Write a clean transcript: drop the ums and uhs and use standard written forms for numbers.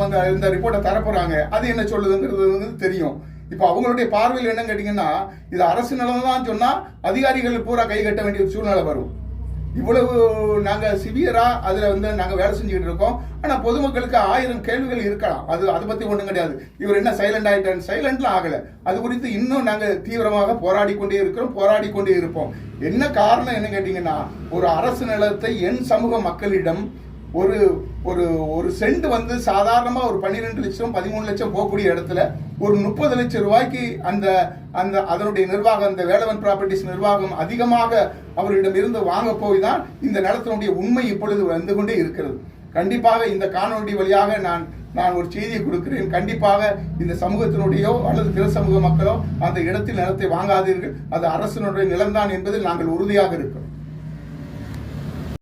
வந்து இந்த ரிப்போர்ட்டை தரப்போறாங்க, அது என்ன சொல்லுதுங்கிறது வந்து தெரியும். இப்ப அவங்களுடைய பார்வையில் என்ன கேட்டீங்கன்னா, இது அரசு நிலம் தான் சொன்னா அதிகாரிகள் பூரா கை கட்ட வேண்டிய சூழ்நிலை வரும். இவ்வளவு நாங்க சிவியரா அதுல வந்து நாங்க வேலை செஞ்சுக்கிட்டு இருக்கோம். ஆனா பொதுமக்களுக்கு 1000 கேள்விகள் இருக்கலாம். அதை பத்தி ஒண்ணும் கிடையாது. இவர் என்ன சைலண்ட் ஆயிட்டாரு? சைலண்ட்லாம் ஆகல. அது குறித்து இன்னும் நாங்க தீவிரமாக போராடி கொண்டே இருப்போம். என்ன காரணம் என்ன கேட்டீங்கன்னா, ஒரு அரசு நிலத்தை என் சமூக மக்களிடம் ஒரு ஒரு ஒரு சென்ட் வந்து சாதாரணமா ஒரு 12 லட்சம் 13 லட்சம் போகக்கூடிய இடத்துல ஒரு 30 லட்சம் ரூபாய்க்கு அந்த அந்த அதனுடைய நிர்வாகம், இந்த வேலவன் ப்ராப்பர்ட்டிஸ் நிர்வாகம் அதிகமாக அவர்களிடம் இருந்து வாங்க போய் தான் இந்த நிலத்தினுடைய உண்மை இப்பொழுது வந்து கொண்டே இருக்கிறது. கண்டிப்பாக இந்த காணொலி வழியாக நான் ஒரு செய்தியை கொடுக்கிறேன். கண்டிப்பாக இந்த சமூகத்தினுடையோ அல்லது பிற சமூக மக்களோ அந்த இடத்தில் நிலத்தை வாங்காதீர்கள். அது அரசினுடைய நிலம்தான் என்பதில் நாங்கள் உறுதியாக இருக்கிறோம்.